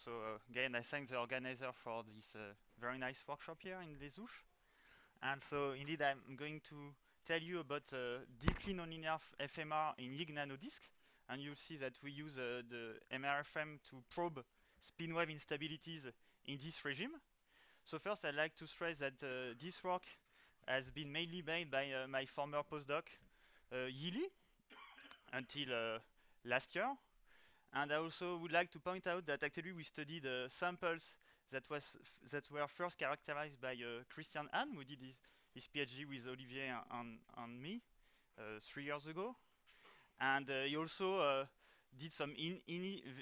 So again, I thank the organizer for this very nice workshop here in Les Ouches. And so indeed, I'm going to tell you about deeply nonlinear FMR in YIG NanoDisk. And you'll see that we use the MRFM to probe spin wave instabilities in this regime. So first, I'd like to stress that this work has been mainly made by my former postdoc, Yili, until last year. And I also would like to point out that actually we studied samples that were first characterized by Christian Hahn, who did his PhD with Olivier and me 3 years ago. And he also did some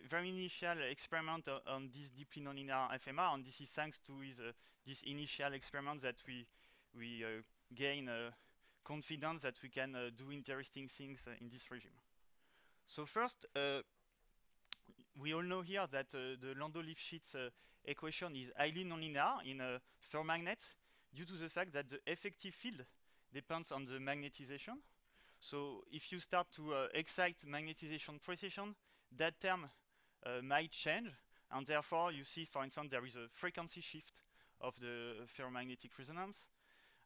very initial experiment on this deeply nonlinear FMR, and this is thanks to this initial experiment that we gain confidence that we can do interesting things in this regime. So first, we all know here that the Landau-Lifshitz equation is highly nonlinear in a ferromagnet due to the fact that the effective field depends on the magnetization. So if you start to excite magnetization precession, that term might change, and therefore you see, for instance, there is a frequency shift of the ferromagnetic resonance.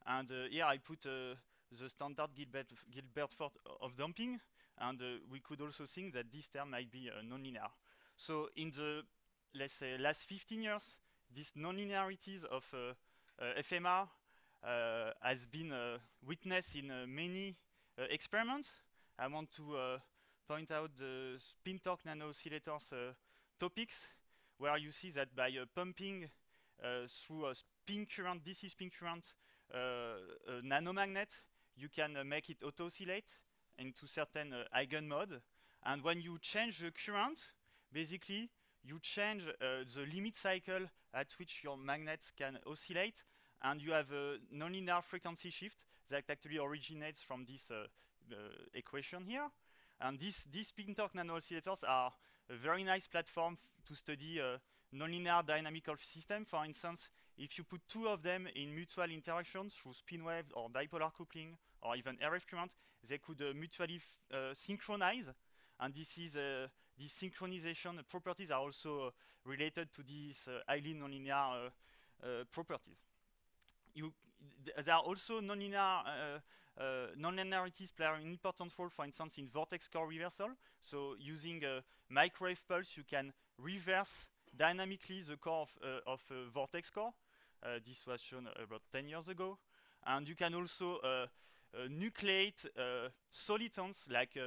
And here I put the standard Gilbert-Ford of damping, and we could also think that this term might be nonlinear. So in the, let's say, last 15 years, these nonlinearities of FMR has been witnessed in many experiments. I want to point out the spin torque nano oscillators topics, where you see that by pumping through a spin current, DC spin current, a nanomagnet, you can make it auto-oscillate into certain eigenmode. And when you change the current, basically you change the limit cycle at which your magnets can oscillate, and you have a nonlinear frequency shift that actually originates from this equation here. And these spin torque nano oscillators are a very nice platform to study nonlinear dynamical system. For instance, if you put two of them in mutual interaction through spin wave or dipolar coupling or even RF current, they could mutually synchronize. And this is these synchronization properties are also related to these highly nonlinear properties. There are also nonlinearities play an important role, for instance, in vortex core reversal. So using a microwave pulse, you can reverse dynamically the core of a vortex core. This was shown about 10 years ago. And you can also nucleate solitons like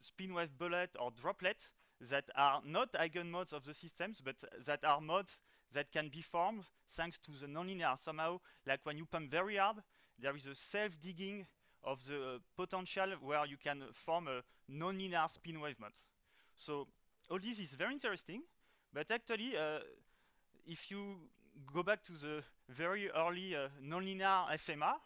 spin wave bullet or droplet that are not eigenmodes of the systems, but that are modes that can be formed thanks to the nonlinear. Somehow, like when you pump very hard, there is a self-digging of the potential where you can form a nonlinear spin wave mode. So all this is very interesting, but actually, if you go back to the very early nonlinear FMR,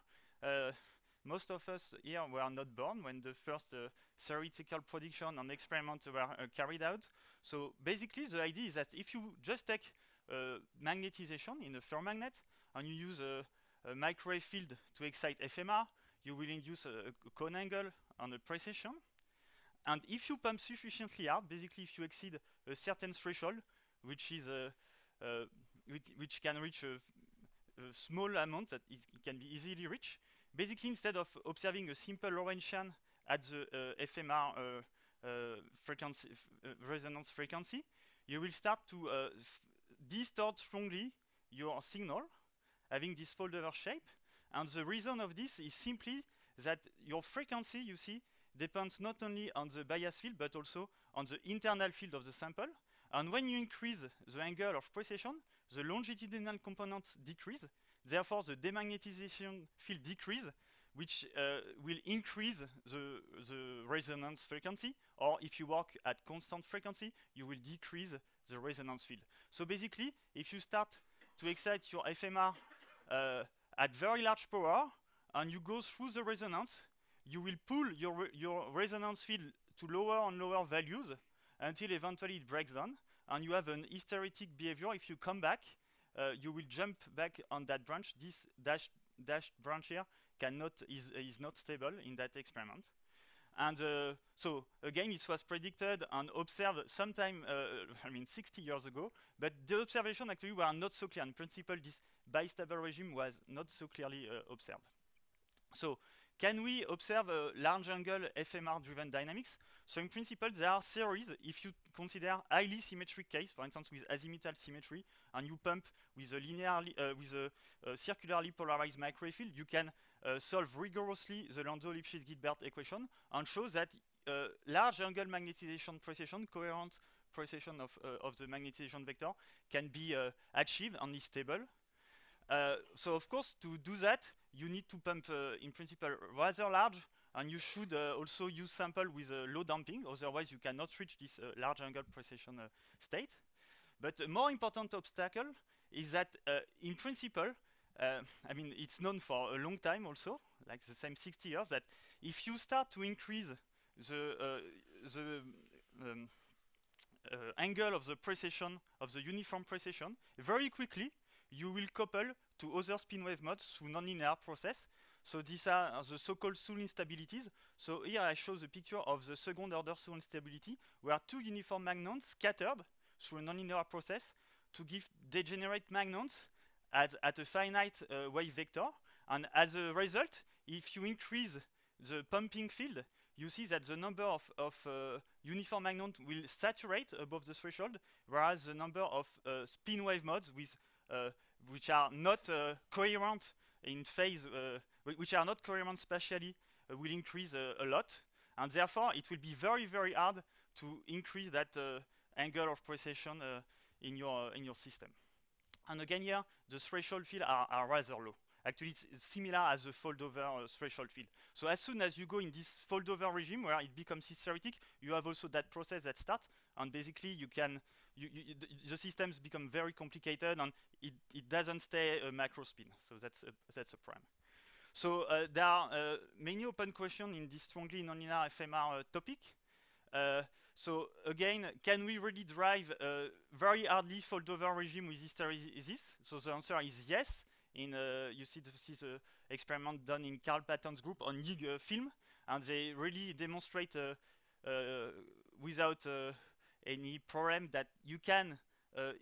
most of us here were not born when the first theoretical prediction and experiments were carried out. So basically, the idea is that if you just take magnetization in a ferromagnet and you use a microwave field to excite FMR, you will induce a cone angle and a precession. And if you pump sufficiently hard, basically if you exceed a certain threshold, which is which can reach a small amount that it can be easily reached, basically instead of observing a simple Lorentzian at the FMR frequency, resonance frequency, you will start to distort strongly your signal, having this fold-over shape. And the reason of this is simply that your frequency, you see, depends not only on the bias field, but also on the internal field of the sample. And when you increase the angle of precession, the longitudinal components decrease. Therefore, the demagnetization field decrease, which will increase the resonance frequency. Or if you work at constant frequency, you will decrease the resonance field. So basically, if you start to excite your FMR at very large power, and you go through the resonance, you will pull your resonance field to lower and lower values until eventually it breaks down, and you have an hysteretic behavior. If you come back, you will jump back on that branch. This dashed branch here is not stable in that experiment. And so again, it was predicted and observed sometime, 60 years ago, but the observation actually were not so clear. In principle, this bistable regime was not so clearly observed. So can we observe a large angle FMR-driven dynamics? So in principle, there are theories. If you consider highly symmetric case, for instance, with azimuthal symmetry, and you pump with a linearly, circularly polarized microwave, you can solve rigorously the Landau-Lifshitz-Gilbert equation and show that large angle magnetization precession, coherent precession of the magnetization vector, can be achieved and is stable. So of course, to do that, you need to pump, in principle, rather large, and you should also use sample with low damping, otherwise you cannot reach this large angle precession state. But a more important obstacle is that, in principle, it's known for a long time also, like the same 60 years, that if you start to increase the angle of the precession, of the uniform precession, very quickly, you will couple to other spin wave modes through nonlinear process. So these are the so-called Soule instabilities. So here I show the picture of the second order Soule instability, where two uniform magnons scattered through a nonlinear process to give degenerate magnons at a finite wave vector. And as a result, if you increase the pumping field, you see that the number of uniform magnons will saturate above the threshold, whereas the number of spin wave modes with which are not coherent in phase, which are not coherent spatially, will increase a lot, and therefore it will be very, very hard to increase that angle of precession in your system. And again here, the threshold field are rather low. Actually, it's similar as the fold-over threshold field. So as soon as you go in this fold-over regime where it becomes hysteretic, you have also that process that starts, and basically you can the systems become very complicated, and it doesn't stay a macro spin. So that's a prime. So there are many open questions in this strongly nonlinear FMR topic. So again, can we really drive a very hardly fold-over regime with hysteresis? So the answer is yes. You see this experiment done in Carl Patton's group on Higgs film, and they really demonstrate without any problem that you can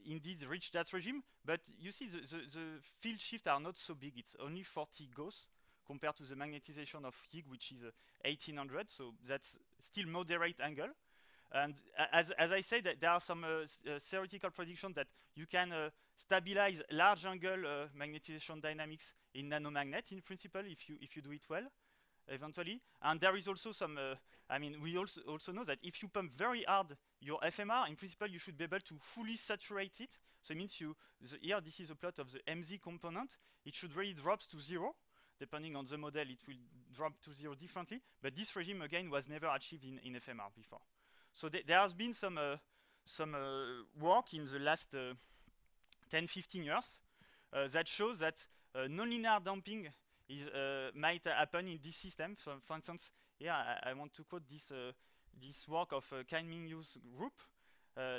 indeed reach that regime. But you see the field shifts are not so big. It's only 40 Gauss compared to the magnetization of Higgs, which is 1800. So that's still moderate angle. And as I said, there are some theoretical predictions that you can stabilize large angle magnetization dynamics in nanomagnet in principle if you do it well eventually. And there is also some we also know that if you pump very hard your FMR, in principle you should be able to fully saturate it. So it means here this is a plot of the MZ component. It should really drop to 0. Depending on the model, it will drop to 0 differently, but this regime again was never achieved in FMR before. So there has been some work in the last 10-15 years that shows that nonlinear damping might happen in this system. So for instance, here I want to quote this work of Kain-Ming Yu's group,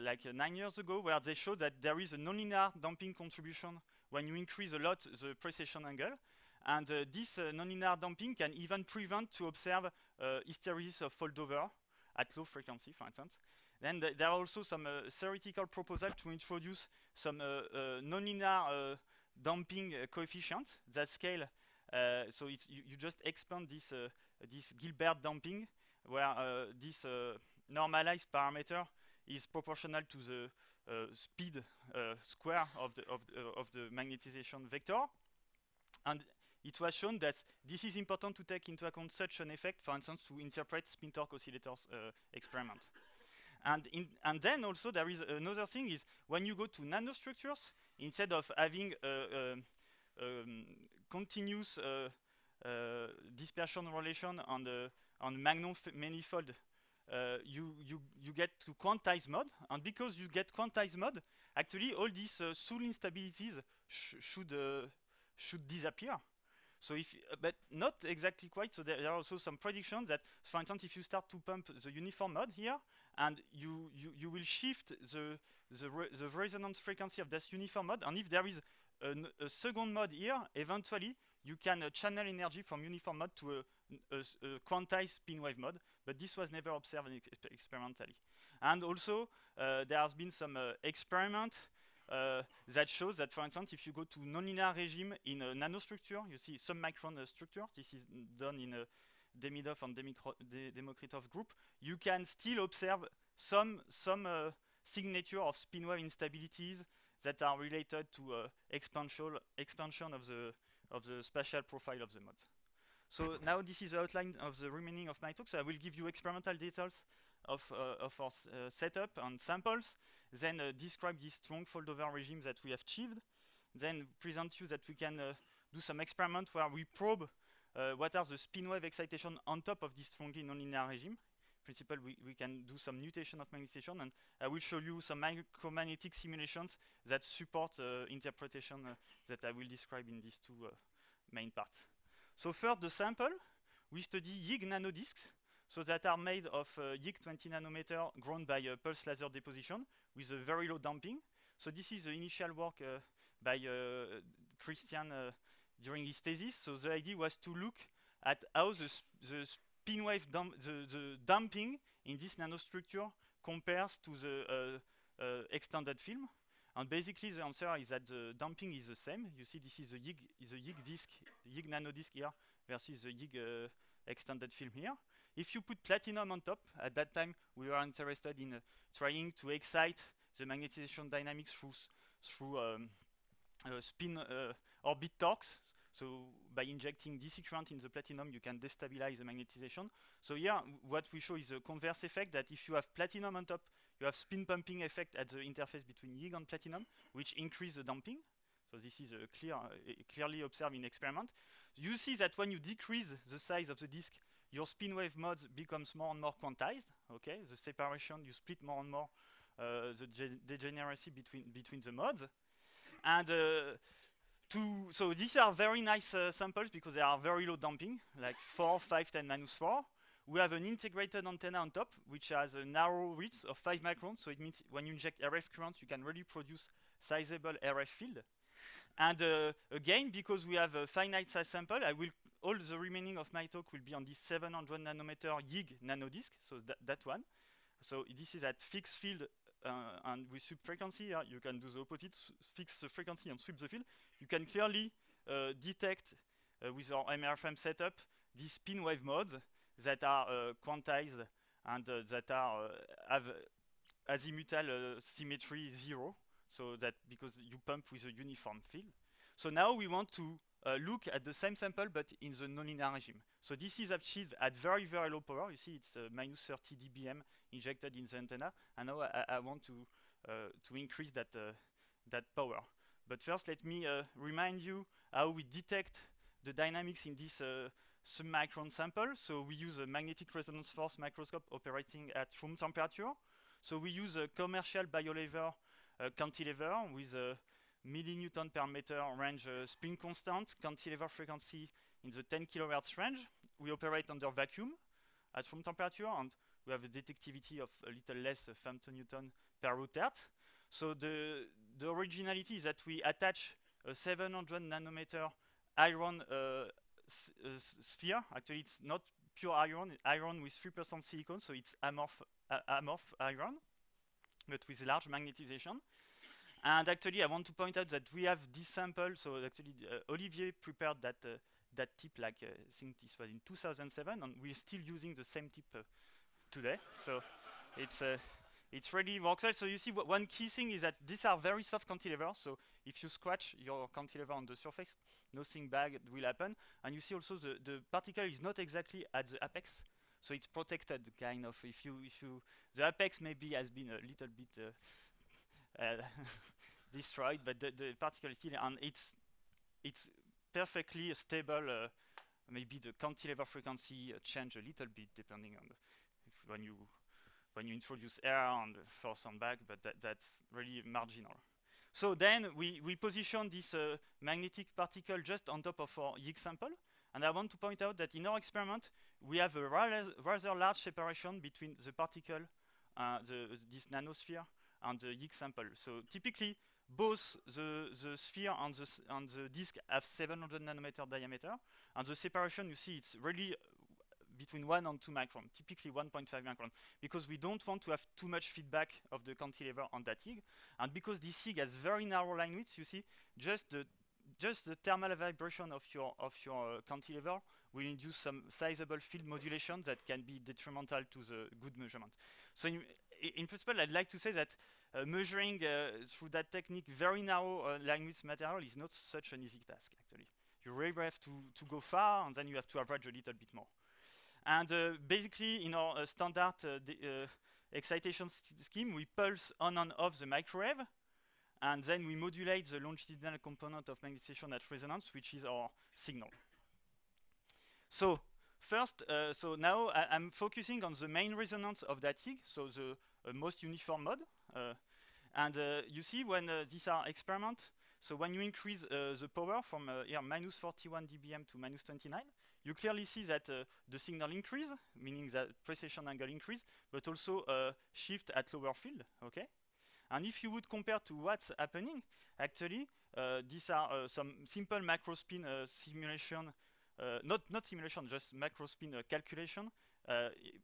like 9 years ago, where they showed that there is a nonlinear damping contribution when you increase a lot the precession angle. And this nonlinear damping can even prevent to observe hysteresis of foldover at low frequency, for instance. Then there are also some theoretical proposals to introduce some nonlinear damping coefficients that scale. So you just expand this Gilbert damping, where this normalized parameter is proportional to the speed square of the magnetization vector. And it was shown that this is important to take into account such an effect, for instance, to interpret spin torque oscillators experiment. And then also there is another thing is when you go to nanostructures, instead of having continuous dispersion relation on the Magnon manifold, you get to quantized mode, and because you get quantized mode, actually all these Soule instabilities should disappear. So but not exactly quite. So there are also some predictions that, for instance, if you start to pump the uniform mode here, and you will shift the resonance frequency of this uniform mode, and if there is a second mode here, eventually you can channel energy from uniform mode to a quantized spin wave mode, but this was never observed experimentally. And also, there has been some experiment that shows that, for instance, if you go to nonlinear regime in a nanostructure, you see submicron structure, this is done in a Demidov and Demokritov group, you can still observe some signature of spin wave instabilities that are related to expansion of the spatial profile of the mod. So now this is the outline of the remaining of my talk. So I will give you experimental details of our setup and samples, then describe this strong fold-over regime that we have achieved, then present you that we can do some experiment where we probe what are the spin wave excitation on top of this strongly nonlinear regime. In principle, we can do some nutation of magnetization, and I will show you some micromagnetic simulations that support interpretation that I will describe in these two main parts. So first, the sample, we study YIG nanodiscs, so that are made of YIG 20 nanometer grown by pulse laser deposition with a very low damping. So this is the initial work by Christian during his thesis. So the idea was to look at how the spin wave the damping in this nanostructure compares to the extended film. And basically the answer is that the damping is the same. You see this is the YIG disk, YIG nanodisk here versus the YIG extended film here. If you put platinum on top, at that time we were interested in trying to excite the magnetization dynamics through spin orbit torques. So by injecting DC current in the platinum, you can destabilize the magnetization. So here, what we show is a converse effect, that if you have platinum on top, you have spin pumping effect at the interface between YIG and platinum, which increase the damping. So this is clearly observed in experiment. You see that when you decrease the size of the disk, your spin wave modes becomes more and more quantized. Okay, the separation, you split more and more the degeneracy between the modes. And so these are very nice samples because they are very low damping, like 4, 5, 10 minus 4. We have an integrated antenna on top, which has a narrow width of 5 microns. So it means when you inject RF currents, you can really produce sizable RF field. And again, because we have a finite size sample, all the remaining of my talk will be on this 700 nanometer YIG nanodisk, so that one. So this is at fixed field and with sweep frequency. You can do the opposite, fix the frequency and sweep the field. You can clearly detect with our MRFM setup these spin wave modes that are quantized and that are have azimuthal symmetry 0. So that because you pump with a uniform field. So now we want to look at the same sample but in the nonlinear regime. So this is achieved at very, very low power. You see it's minus 30 dBm injected in the antenna. And now I want to increase that power. But first let me remind you how we detect the dynamics in this submicron sample. So we use a magnetic resonance force microscope operating at room temperature. So we use a commercial biolaser cantilever with a millinewton per meter range spin constant, cantilever frequency in the 10 kilohertz range. We operate under vacuum at room temperature, and we have a detectivity of a little less femtonewton per root hertz. So the originality is that we attach a 700 nanometer iron sphere. Actually, it's not pure iron with 3% silicon, so it's amorph iron, but with large magnetization. And actually, I want to point out that we have this sample. So actually, Olivier prepared that tip, like I think this was in 2007, and we're still using the same tip today. So it's really works well. So you see, one key thing is that these are very soft cantilevers. So if you scratch your cantilever on the surface, nothing bad will happen. And you see also the particle is not exactly at the apex. So it's protected, kind of. If you the apex maybe has been a little bit destroyed, but the particle is still, and it's perfectly stable. Maybe the cantilever frequency change a little bit depending on when you introduce air and force on back, but that's really marginal. So then we position this magnetic particle just on top of our YIG sample. And I want to point out that in our experiment, we have a rather large separation between the particle, this nanosphere, and the YIG sample. So typically, both the sphere and the disk have 700 nanometer diameter. And the separation, you see, it's really between 1 and 2 micron, typically 1.5 micron, because we don't want to have too much feedback of the cantilever on that YIG. And because this YIG has very narrow line widths, you see, just the thermal vibration of your cantilever will induce some sizable field modulation that can be detrimental to the good measurement. So in principle, I'd like to say that measuring through that technique very narrow line width material is not such an easy task, actually. You really have to go far, and then you have to average a little bit more. And basically, in our standard excitation scheme, we pulse on and off the microwave, and then we modulate the longitudinal component of magnetization at resonance, which is our signal. So first, so now I'm focusing on the main resonance of that YIG, so the most uniform mode. And you see when these are experiments, so when you increase the power from here minus 41 dBm to minus 29, you clearly see that the signal increase, meaning that precession angle increase, but also shift at lower field, okay? And if you would compare to what's happening, actually, these are some simple macrospin simulation, not simulation, just macrospin calculation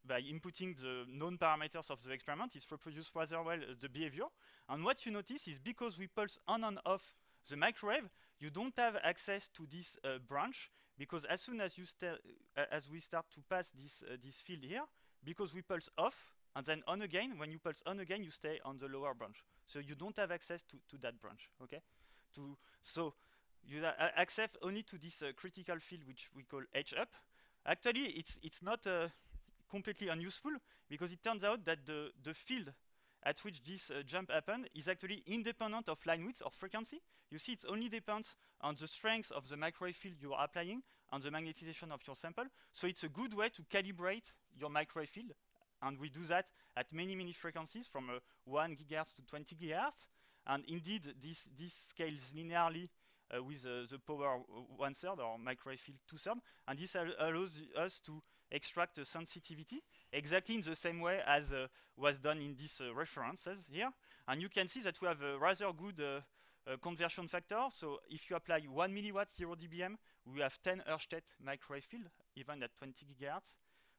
by inputting the known parameters of the experiment. It's reproduced rather well the behavior. And what you notice is because we pulse on and off the microwave, you don't have access to this branch, because as soon as we start to pass this field here, because we pulse off and then on again, when you pulse on again, you stay on the lower branch. So you don't have access to that branch, okay? So you access only to this critical field, which we call H up. Actually, it's not completely unuseful, because it turns out that the field at which this jump happened is actually independent of line width or frequency. You see, it only depends on the strength of the microwave field you are applying and the magnetization of your sample. So it's a good way to calibrate your microwave field. And we do that at many, many frequencies, from 1 gigahertz to 20 gigahertz. And indeed, this scales linearly with the power 1/3 or microwave field 2/3. And this allows us to extract a sensitivity exactly in the same way as was done in these references here. And you can see that we have a rather good conversion factor. So if you apply 1 milliwatt 0 dBm, we have 10 Ørsted microwave field, even at 20 gigahertz.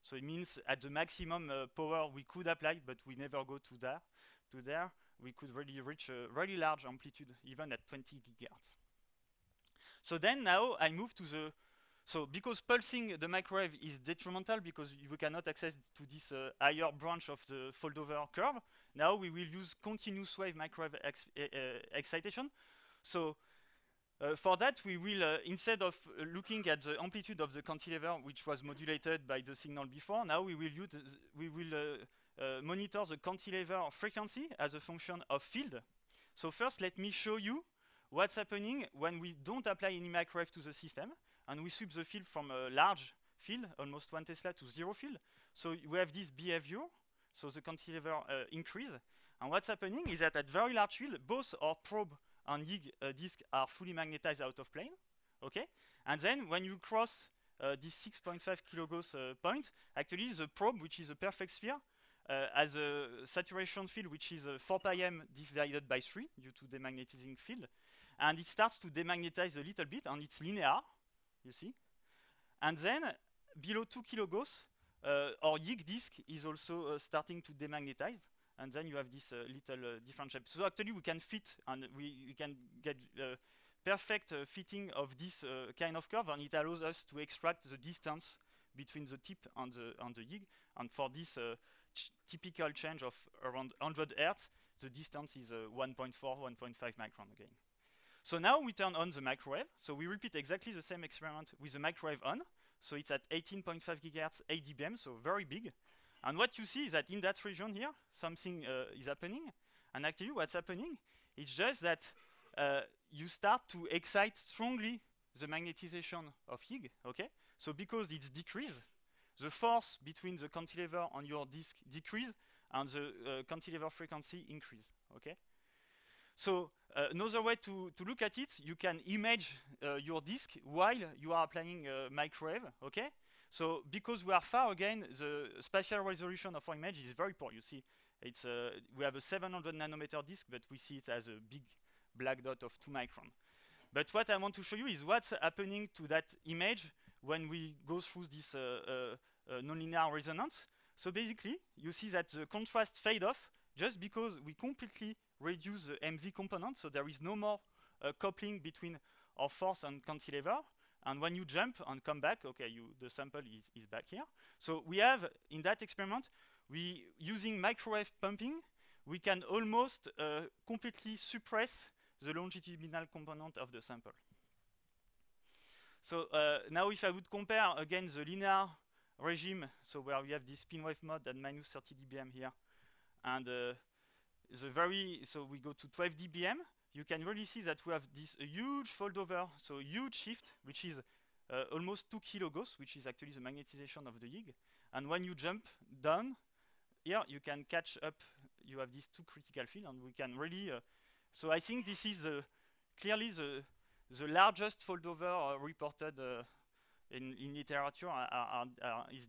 So it means at the maximum power we could apply, but we never go to there. We could really reach a really large amplitude, even at 20 gigahertz. So then now I move to the, so because pulsing the microwave is detrimental because you cannot access to this higher branch of the foldover curve, now we will use continuous wave microwave excitation. So for that, we will, instead of looking at the amplitude of the cantilever, which was modulated by the signal before, now we will monitor the cantilever frequency as a function of field. So first, let me show you what's happening when we don't apply any microwave to the system, and we sweep the field from a large field, almost 1 Tesla, to 0 field. So we have this behavior, so the cantilever increase. And what's happening is that at very large field, both our probe and YIG disk are fully magnetized out of plane, okay? And then when you cross this 6.5 kilogauss point, actually the probe, which is a perfect sphere, has a saturation field which is 4 pi m divided by 3 due to demagnetizing field. And it starts to demagnetize a little bit, and it's linear, you see. And then below 2 kilogauss, our YIG disk is also starting to demagnetize. And then you have this little different shape. So actually we can fit, and we can get perfect fitting of this kind of curve, and it allows us to extract the distance between the tip and the YIG. And for this typical change of around 100 Hertz, the distance is 1.4, 1.5 micron again. So now we turn on the microwave. So we repeat exactly the same experiment with the microwave on. So it's at 18.5 gigahertz, 8 dBm, so very big. And what you see is that in that region here, something is happening. And actually what's happening is just that you start to excite strongly the magnetization of YIG, okay? So because it's decreased, the force between the cantilever and your disk decrease, and the cantilever frequency increase, okay? So another way to look at it, you can image your disk while you are applying microwave, okay? So because we are far again, the spatial resolution of our image is very poor. You see, it's we have a 700 nanometer disk, but we see it as a big black dot of 2 micron. But what I want to show you is what's happening to that image when we go through this nonlinear resonance. So basically, you see that the contrast fade off just because we completely reduce the MZ component, so there is no more coupling between our force and cantilever. And when you jump and come back, okay, the sample is back here. So we have, in that experiment, using microwave pumping, we can almost completely suppress the longitudinal component of the sample. So now if I would compare again the linear regime, so where we have this spin wave mode at minus 30 dBm here, and so we go to 12 dBm, you can really see that we have this huge fold over, so huge shift, which is almost 2 kilogauss, which is actually the magnetization of the Higgs. And when you jump down, here you can catch up, you have these two critical fields, and we can really, so I think this is clearly the largest fold over reported in literature is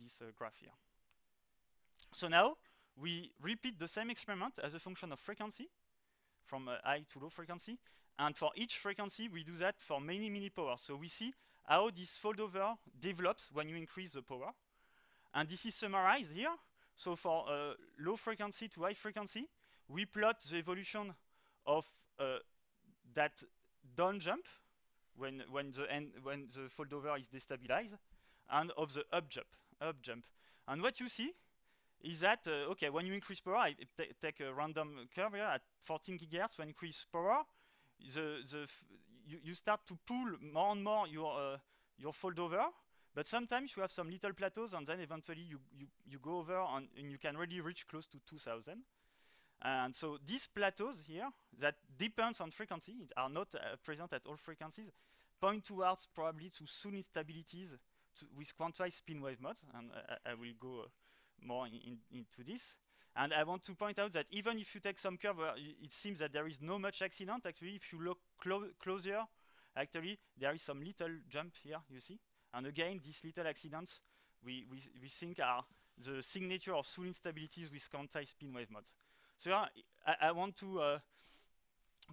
this graph here. So now we repeat the same experiment as a function of frequency, from high to low frequency, and for each frequency we do that for many powers. So we see how this fold over develops when you increase the power, and this is summarized here. So for low frequency to high frequency, we plot the evolution of that down jump when the fold over is destabilized, and of the up jump. And what you see is that okay, when you increase power, I take a random curve here at 14 gigahertz. When you increase power, you start to pull more and more your fold over. But sometimes you have some little plateaus, and then eventually you go over and you can really reach close to 2000. And so these plateaus here that depends on frequency, are not present at all frequencies, point towards probably to soon instabilities with quantized spin wave mode, and I will go more into this. And I want to point out that even if you take some curve where it seems that there is no much accident, actually if you look closer, actually there is some little jump here, you see. And again, these little accidents we think are the signature of soon instabilities with quantized spin wave mode. So I want to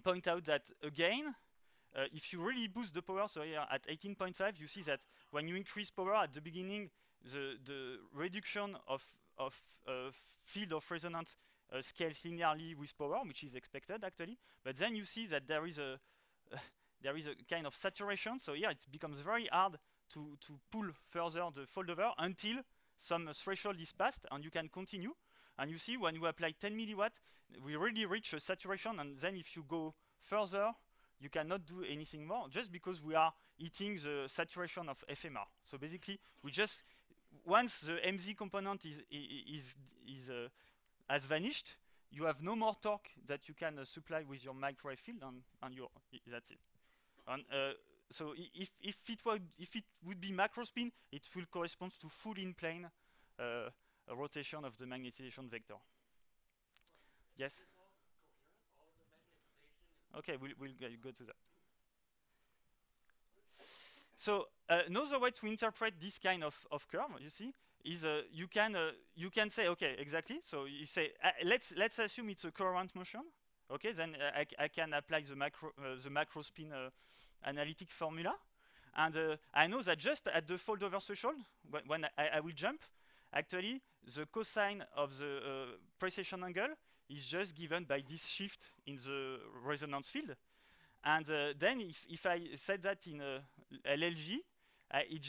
point out that again, if you really boost the power, so here at 18.5, you see that when you increase power at the beginning, the reduction of field of resonance scales linearly with power, which is expected actually. But then you see that there is a kind of saturation. So here it becomes very hard to pull further the fold over until some threshold is passed, and you can continue. And you see when you apply 10 milliwatt, we really reach a saturation, and then if you go further, you cannot do anything more, just because we are hitting the saturation of FMR. So basically, we just, once the MZ component has vanished, you have no more torque that you can supply with your microwave field, and that's it. And so if it would be macro spin, it will correspond to full in plane rotation of the magnetization vector. Yes. Okay, we'll go to that. So another way to interpret this kind of curve, you see, is you can say, okay, exactly. So you say let's assume it's a coherent motion. Okay, then I can apply the macro spin analytic formula, and I know that just at the fold over threshold, when I will jump, actually the cosine of the precession angle is just given by this shift in the resonance field. And then if I set that in LLG, it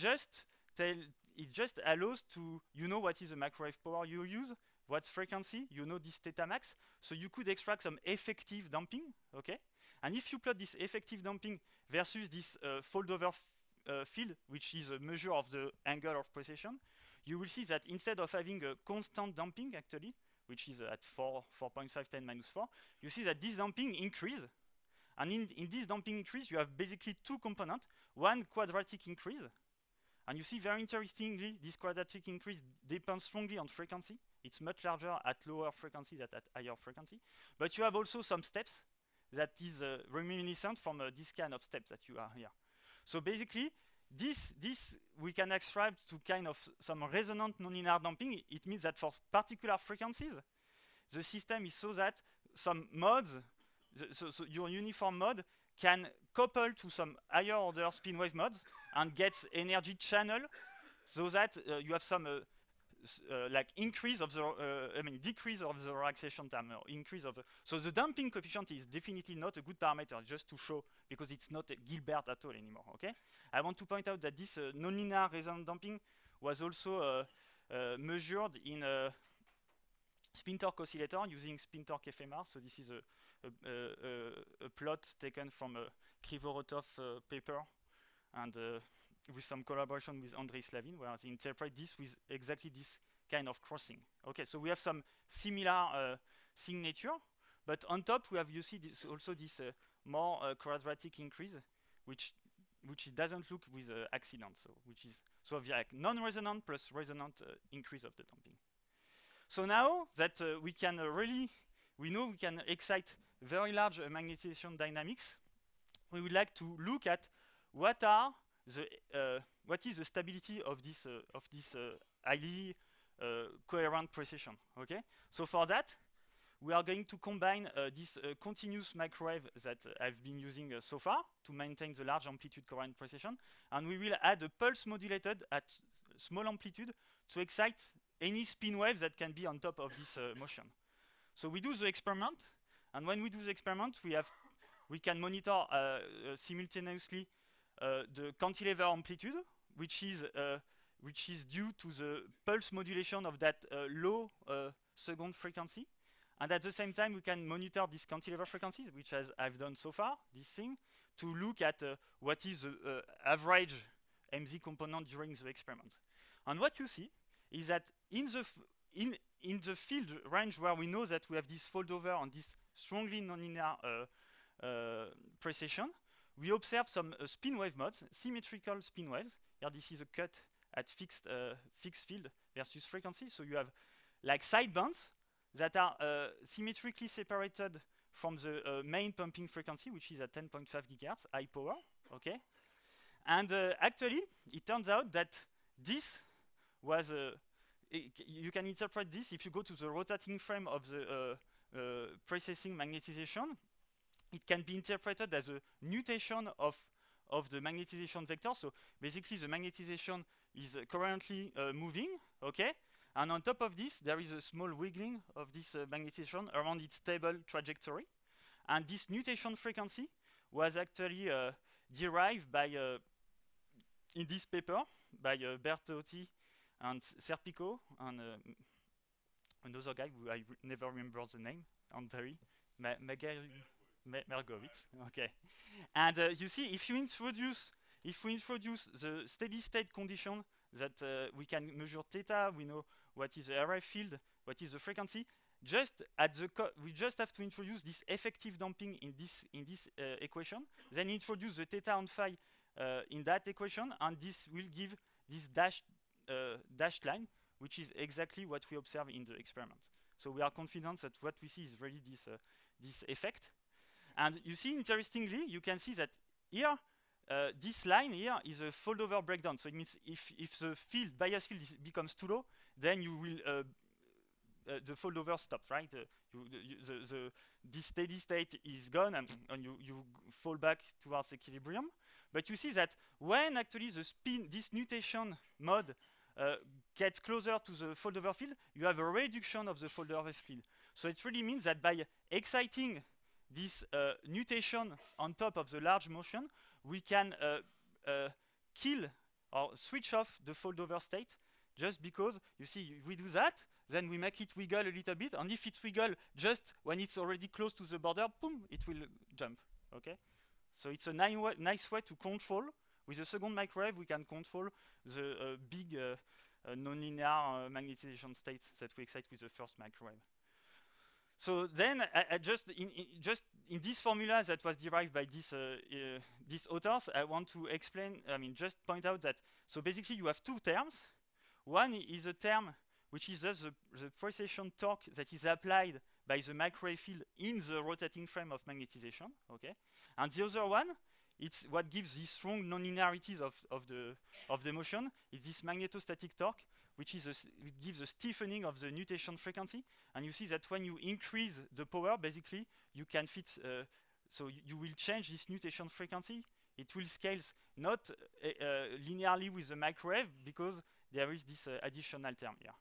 just allows to, you know what is the microwave power you use, what frequency, you know this theta max, so you could extract some effective damping, okay? And if you plot this effective damping versus this fold over field, which is a measure of the angle of precession, you will see that instead of having a constant damping actually, which is at 4.5 10 minus 4, you see that this damping increase. And in this damping increase, you have basically two components, one quadratic increase. And you see very interestingly, this quadratic increase depends strongly on frequency. It's much larger at lower frequency than at higher frequency. But you have also some steps that is reminiscent from this kind of steps that you are here. So basically, this we can ascribe to kind of some resonant nonlinear damping. It means that for particular frequencies, the system is so that some modes, so your uniform mode can couple to some higher order spin wave modes and gets energy channel so that you have some like increase of the, decrease of the relaxation time, or increase of the, so the damping coefficient is definitely not a good parameter, just to show, because it's not Gilbert at all anymore, okay? I want to point out that this nonlinear resonant damping was also measured in a spin torque oscillator using spin torque FMR, so this is a plot taken from a Krivorotov paper, and with some collaboration with Andrei Slavin, where they interpret this with exactly this kind of crossing. Okay, so we have some similar signature, but on top we have, you see, this also this more quadratic increase, which it doesn't look with accident, so which is sort of like non-resonant plus resonant increase of the damping. So now that we can we know we can excite very large magnetization dynamics, we would like to look at what is the stability of this highly coherent precession. Okay, so for that we are going to combine this continuous microwave that I've been using so far to maintain the large amplitude coherent precession, and we will add a pulse modulated at small amplitude to excite any spin wave that can be on top of this motion. So we do the experiment, and when we do the experiment, we can monitor simultaneously the cantilever amplitude, which is due to the pulse modulation of that low second frequency, and at the same time we can monitor this cantilever frequencies, which I've done so far, this thing, to look at what is the average MZ component during the experiment. And what you see is that in the field range where we know that we have this fold over on this strongly nonlinear precession, we observe some spin wave modes, symmetrical spin waves. Here this is a cut at fixed field versus frequency. So you have like side bands that are symmetrically separated from the main pumping frequency, which is at 10.5 gigahertz, high power, okay? And actually, it turns out that this was you can interpret this if you go to the rotating frame of the precessing magnetization. It can be interpreted as a nutation of the magnetization vector. So basically the magnetization is currently moving, okay? And on top of this, there is a small wiggling of this magnetization around its stable trajectory. And this nutation frequency was actually derived by, in this paper, by Bertotti and Serpico and another guy who I never remember the name, Andrei Mergovitz. Okay, and you see, if we introduce the steady state condition that we can measure theta, we know what is the RF field, what is the frequency. Just at the we just have to introduce this effective damping in this equation, then introduce the theta and phi in that equation, and this will give this dashed line, which is exactly what we observe in the experiment. So we are confident that what we see is really this effect. And you see, interestingly, you can see that here, this line here is a fold-over breakdown. So it means if the bias field becomes too low, then you will the fold-over stops, right? This steady state is gone, and you fall back towards equilibrium. But you see that when actually this nutation mode gets closer to the fold-over field, you have a reduction of the fold-over field. So it really means that by exciting this nutation on top of the large motion, we can kill or switch off the fold-over state, just because, you see, if we do that, then we make it wiggle a little bit, and if it wiggle just when it's already close to the border, boom, it will jump, okay? So it's a nice way to control. With the second microwave, we can control the big nonlinear magnetization state that we excite with the first microwave. So then, just in this formula that was derived by these authors, I want to explain, just point out that, so basically you have two terms. One is a term which is just the precession torque that is applied by the microwave field in the rotating frame of magnetization, okay? And the other one, it's what gives these strong nonlinearities of the motion. It's this magnetostatic torque, which is it gives a stiffening of the nutation frequency. And you see that when you increase the power, basically, you can fit, so you will change this nutation frequency. It will scale not linearly with the microwave, because there is this additional term here.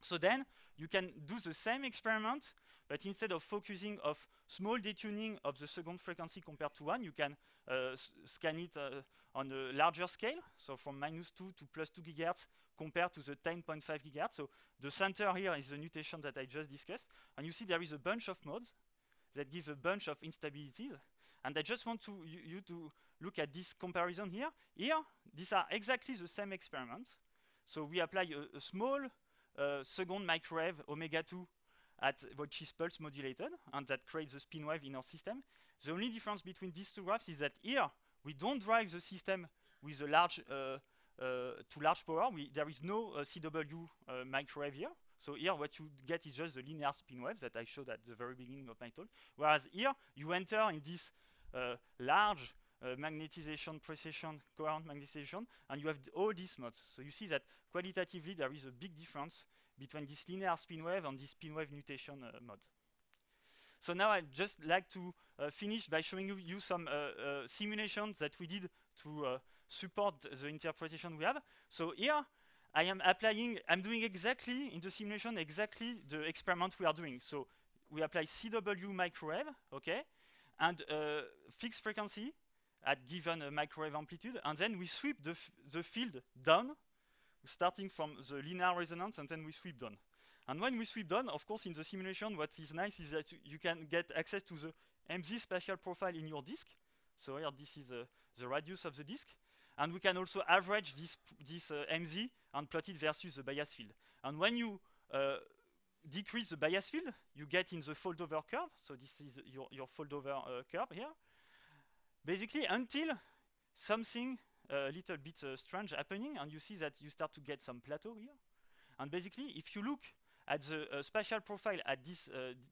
So then you can do the same experiment, but instead of focusing of small detuning of the second frequency compared to 1, you can scan it on a larger scale, so from -2 to +2 GHz compared to the 10.5 GHz. So the center here is the nutation that I just discussed, and you see there is a bunch of modes that give a bunch of instabilities, and I just want you to look at this comparison here. Here, these are exactly the same experiment. So we apply a small second microwave omega-2 which is pulse modulated, and that creates a spin wave in our system. The only difference between these two graphs is that here we don't drive the system with a large to large power. There is no CW microwave here. So here what you get is just the linear spin wave that I showed at the very beginning of my talk. Whereas here you enter in this large magnetization, precession, coherent magnetization, and you have all these modes. So you see that qualitatively there is a big difference between this linear spin wave and this spin wave nutation mode. So now I'd just like to finish by showing you some simulations that we did to support the interpretation we have. So here I'm doing exactly in the simulation exactly the experiment we are doing. So we apply CW microwave, okay, and fixed frequency at given microwave amplitude, and then we sweep the field down, starting from the linear resonance, and then we sweep down. And when we sweep down, of course, in the simulation, what is nice is that you can get access to the MZ spatial profile in your disk. So here, this is the radius of the disk. And we can also average this MZ and plot it versus the bias field. And when you decrease the bias field, you get in the fold-over curve. So this is your fold-over curve here. Basically, until something a little bit strange happening, and you see that you start to get some plateau here. And basically, if you look at the spatial profile at these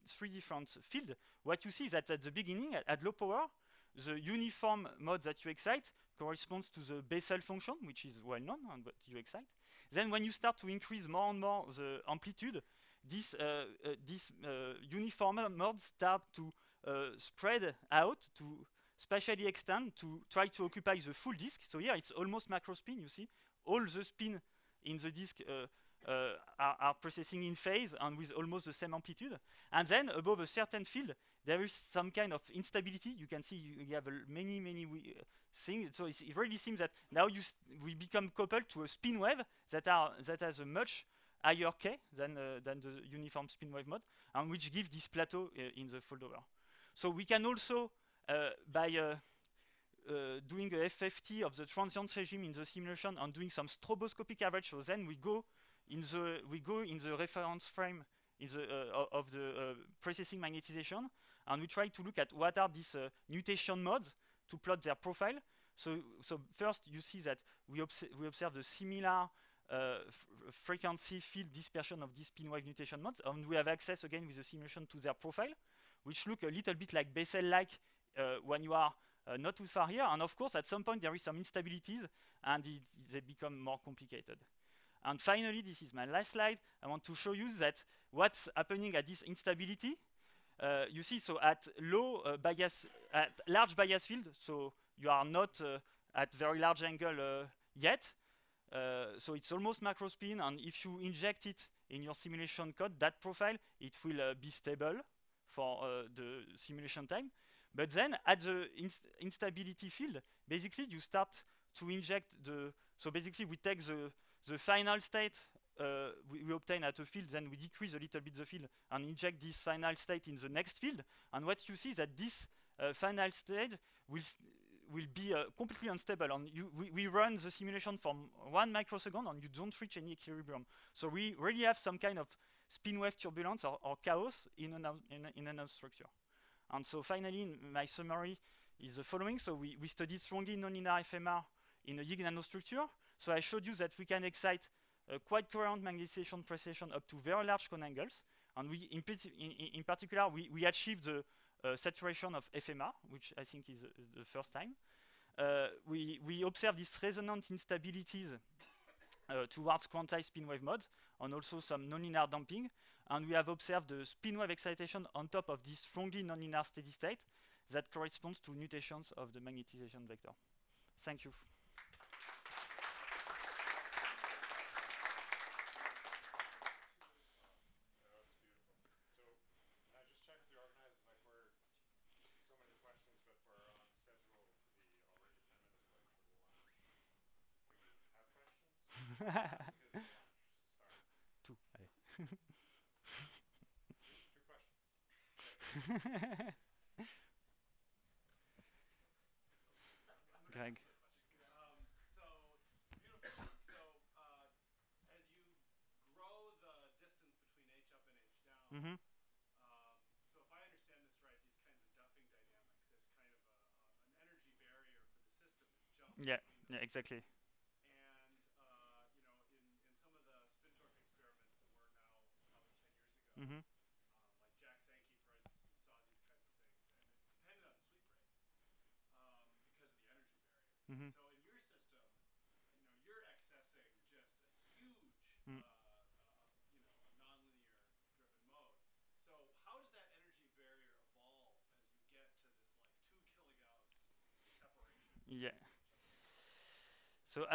three different fields, what you see is that at the beginning, at low power, the uniform mode that you excite corresponds to the Bessel function, which is well known and what you excite. Then when you start to increase more and more the amplitude, this uniform modes start to spread out, to spatially extend, to try to occupy the full disk. So here it's almost macro spin, you see. All the spin in the disk are processing in phase and with almost the same amplitude. And then above a certain field, there is some kind of instability. You can see you have many things. So it really seems that now we become coupled to a spin wave that has a much higher K than the uniform spin wave mode, and which gives this plateau in the foldover. So we can also, by doing a FFT of the transient regime in the simulation and doing some stroboscopic average, so then we go in the reference frame of the precessing magnetization, and we try to look at what are these nutation modes to plot their profile. So first you see that we observe the similar frequency field dispersion of these spin wave nutation modes, and we have access again with the simulation to their profile, which look a little bit like Bessel-like when you are not too far here. And of course, at some point there is some instabilities, and they become more complicated. And finally, this is my last slide. I want to show you that what's happening at this instability. You see, so at low bias, at large bias field, so you are not at very large angle yet. So it's almost macro spin, and if you inject it in your simulation code, that profile, it will be stable for the simulation time. But then at the instability field, basically you start to inject so basically we take the final state we obtain at a field, then we decrease a little bit the field and inject this final state in the next field. And what you see is that this final state will be completely unstable. And we run the simulation for 1 microsecond and you don't reach any equilibrium. So we really have some kind of spin wave turbulence or chaos in a nanostructure. And so finally, my summary is the following. So we studied strongly nonlinear FMR in a Higgs nanostructure. So I showed you that we can excite quite coherent magnetization precession up to very large cone angles. And in particular, we achieved the saturation of FMR, which I think is the first time. We observed these resonant instabilities towards quantized spin wave mode, and also some nonlinear damping. And we have observed the spin wave excitation on top of this strongly nonlinear steady state that corresponds to nutations of the magnetization vector. Thank you. Two. Allez. Greg. Mm-hmm. Yeah, yeah, exactly. Mm-hmm. Mm-hmm. Mm. Yeah. So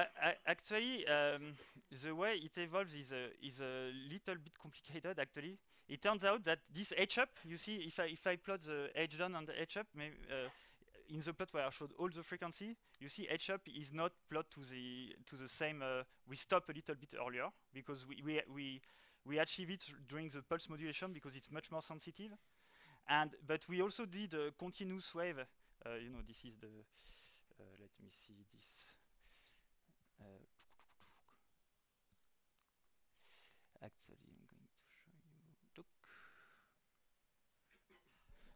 actually, the way it evolves is a little bit complicated. Actually, it turns out that this edge up, you see, if I plot the edge down and the edge up, maybe, in the plot where I showed all the frequency, you see edge up is not plot to the same. We stop a little bit earlier because we achieve it during the pulse modulation because it's much more sensitive. And but we also did a continuous wave. You know, this is the. Let me see this. Uh, Actually, I'm going to show you. Look.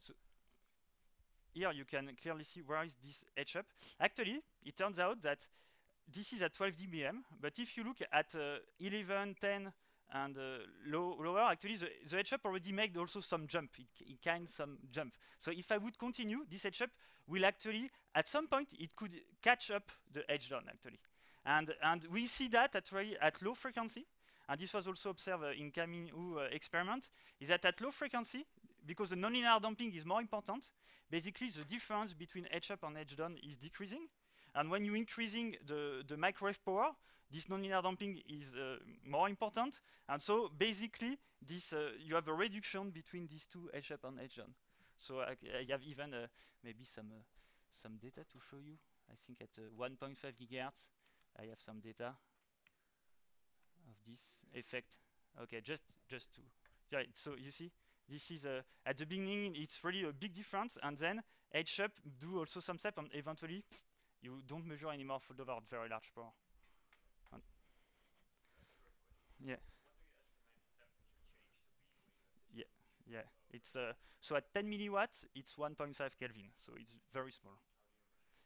So here you can clearly see where is this edge up. Actually, it turns out that this is at 12 dBm, but if you look at 11, 10, and lower, actually the edge up already made also some jump. It kind some jump. So if I would continue, this edge up will actually, at some point, it could catch up the edge down actually. And we see that at low frequency. And this was also observed in Kamin Hu experiment, is that at low frequency, because the nonlinear damping is more important, basically the difference between edge up and edge down is decreasing. And when you're increasing the microwave power, this nonlinear damping is more important. And so basically, this you have a reduction between these two edge up and edge down. So I have even maybe some data to show you. I think at 1.5 gigahertz, I have some data of this effect. Okay, just to, yeah. So you see, this is at the beginning it's really a big difference, and then edge up do also some step, and eventually you don't measure anymore fold over at very large power. And yeah. Yeah, yeah. It's so at 10 milliwatts, it's 1.5 Kelvin, so it's very small.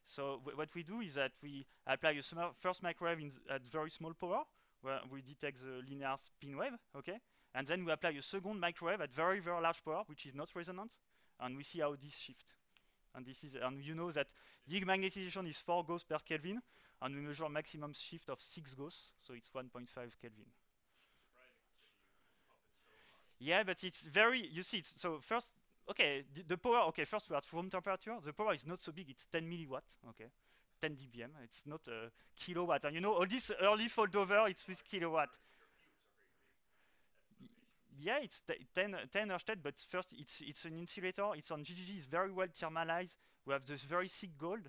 So what we do is that we apply a first microwave at very small power, where we detect the linear spin wave, okay, and then we apply a second microwave at very large power, which is not resonant, and we see how this shift. And this is, and you know that Higgs magnetization is 4 Gauss per Kelvin, and we measure maximum shift of 6 Gauss, so it's 1.5 Kelvin. Yeah, but it's very, you see, it's, so first, okay, the power, okay, first we are at room temperature, the power is not so big, it's 10 milliwatt, okay, 10 dBm, it's not a kilowatt, and you know, all this early fold over, it's with kilowatt. Yeah, it's 10 Ørsted, but first it's an insulator, it's on GGG, it's very well thermalized, we have this very thick gold,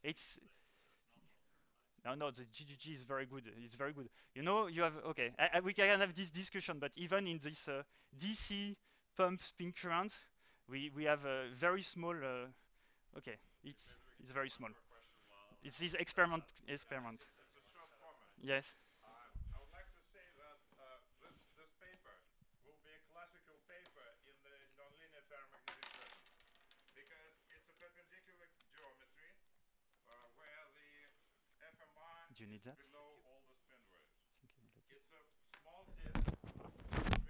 it's, no, the GGG is very good. It's very good. You know, you have, okay, we can have this discussion, but even in this DC pump spin current, we have a very small, okay, it's very small. It's this experiment. It's a short comment. Yes. I would like to say that this paper will be a classical paper in the nonlinear ferromagnetic resonance because it's a perpendicular geometry where the FMR Do you need that? below all the spin waves. It's a small disk